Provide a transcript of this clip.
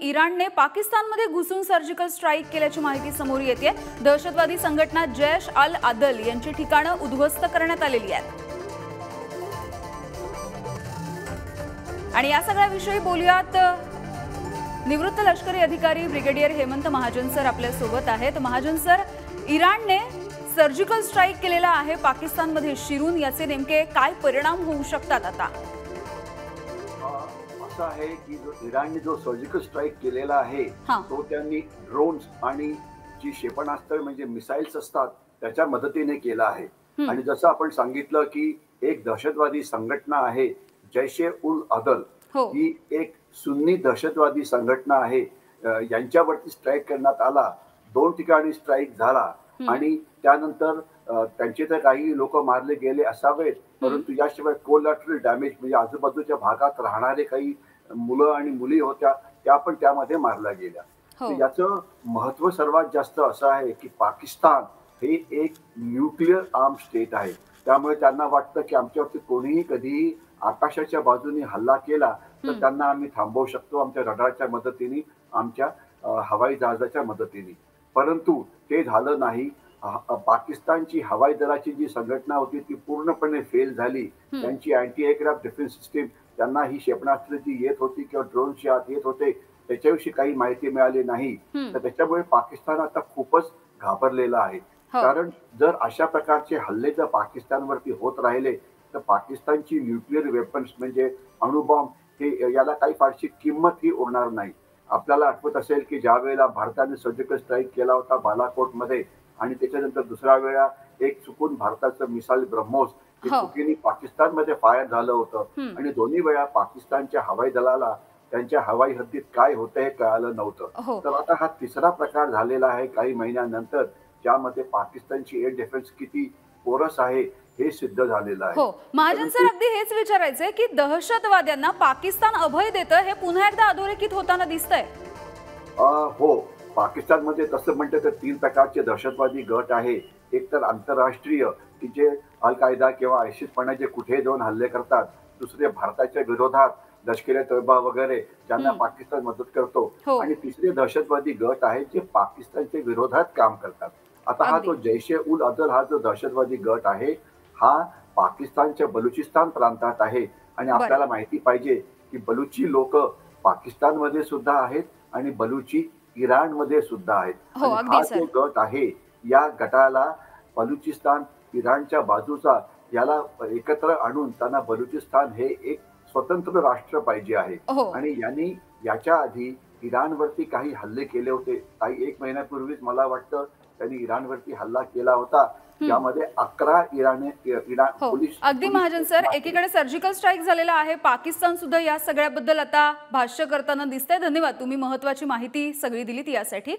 इराणने पाकिस्तानमध्ये घुसून सर्जिकल स्ट्राईक केल्याची माहिती समोर येते। दहशतवादी संघटना जैश अल आदल यांची ठिकाणं उद्ध्वस्त करण्यात आलेली आहेत। आणि या सगळ्याविषयी बोलूयात। निवृत्त लष्करी अधिकारी ब्रिगेडियर हेमंत महाजन सर आपल्या सोबत आहेत। महाजन सर, इराणने सर्जिकल स्ट्राईक केलेला आहे पाकिस्तानमध्ये शिरून, याचे नेमके काय परिणाम होऊ शकतात आता? असं आहे की इराणने जो सर्जिकल स्ट्राईक केलेला आहे तो त्यांनी ड्रोन्स आणि जी क्षेपणास्त्र म्हणजे मिसाइल्स असतात त्याच्या मदतीने केला आहे। आणि जसं आपण सांगितलं की एक दहशतवादी संघटना आहे जैशे उल अदल, ही एक सुन्नी दहशतवादी संघटना आहे। यांच्यावरती स्ट्राईक करण्यात आला, 2 ठिकाणी स्ट्राईक झाला आणि त्यानंतर त्यांचे तर काही लोक मारले गेले असावेत, परंतु याशिवाय कोलॅटरल डॅमेज म्हणजे आजूबाजूच्या भागात राहणारे काही मुलं आणि मुली होत्या त्या पण त्यामध्ये मारल्या गेल्या। याचं महत्व सर्वात जास्त असं आहे की पाकिस्तान हे एक न्यूक्लिअर आर्म स्टेट आहे, त्यामुळे त्यांना वाटतं की आमच्यावरती कोणीही कधीही आकाशाच्या बाजूने हल्ला केला तर त्यांना आम्ही थांबवू शकतो आमच्या रडारच्या मदतीने, आमच्या हवाई जहाजाच्या मदतीने। परंतु ते झालं नाही। पाकिस्तानची हवाई दलाची जी संघटना होती ती पूर्णपणे फेल झाली। त्यांची अँटी एअरक्राफ्ट डिफेन्स सिस्टीम, त्यांना ही क्षेपणास्त्र जी येत होती किंवा ड्रोनची आत येत होते त्याच्याविषयी काही माहिती मिळाली नाही, तर त्याच्यामुळे पाकिस्तान आता खूपच घाबरलेला आहे। कारण जर अशा प्रकारचे हल्ले जर पाकिस्तानवरती होत राहिले तर पाकिस्तानची न्यूक्लिअर वेपन्स म्हणजे अणुबॉम्ब हे याला काही फारशी किंमत ही उरणार नाही। आपल्याला आठवत असेल की ज्या वेळेला भारताने सर्जिकल स्ट्राईक केला होता बालाकोटमध्ये आणि त्याच्यानंतर दुसऱ्या वेळा एक चुकून भारताचं मिसाईल ब्रह्मोस हे चुकीने पाकिस्तानमध्ये फायर झालं होतं आणि दोन्ही वेळा पाकिस्तानच्या हवाई दलाला त्यांच्या हवाई हद्दीत काय होतं हे कळालं नव्हतं। तर आता हा तिसरा प्रकार झालेला आहे काही महिन्यानंतर, ज्यामध्ये पाकिस्तानची एअर डिफेन्स किती पोरस आहे हे सिद्ध झालेलं आहे। हो महाजन सर, अगदी हेच विचारायचंय की दहशतवाद्यांना पाकिस्तान अभय देतं हे पुन्हा एकदा अधोरेखित होताना दिसतंय। हो, पाकिस्तानमध्ये तसं म्हणतं तर 3 प्रकारचे दहशतवादी गट आहे। एक तर आंतरराष्ट्रीय की जे अल कायदा किंवा आयसिसपणाचे कुठे जाऊन हल्ले करतात, दुसरे भारताच्या विरोधात लष्कर ए तोयबा वगैरे ज्यांना पाकिस्तान मदत करतो, आणि तिसरे दहशतवादी गट आहे जे पाकिस्तानच्या विरोधात काम करतात। आता हा जो जैशे उल अदल हा जो दहशतवादी गट आहे हा पाकिस्तानच्या बलुचिस्तान प्रांतात आहे आणि आपल्याला माहिती पाहिजे की बलुची लोक पाकिस्तानमध्ये सुद्धा आहेत आणि बलुची इराणमध्ये सुद्धा आहेत। हा जो गट आहे या गटाला बलुचिस्तान इराणच्या बाजूचा याला एकत्र आणून त्यांना बलुचिस्तान हे एक स्वतंत्र राष्ट्र पाहिजे आहे। आणि यांनी याच्या आधी इराणवरती काही हल्ले केले होते, काही 1 महिन्यापूर्वीच मला वाटतं त्यांनी इराणवरती हल्ला केला होता, ज्यामध्ये 11 इराण पोलीस। अगदी महाजन सर, एकीकडे सर्जिकल स्ट्राईक झालेला आहे, पाकिस्तान सुद्धा या सगळ्याबद्दल आता भाष्य करताना दिसतंय। धन्यवाद, तुम्ही महत्त्वाची माहिती सगळी दिलीत यासाठी।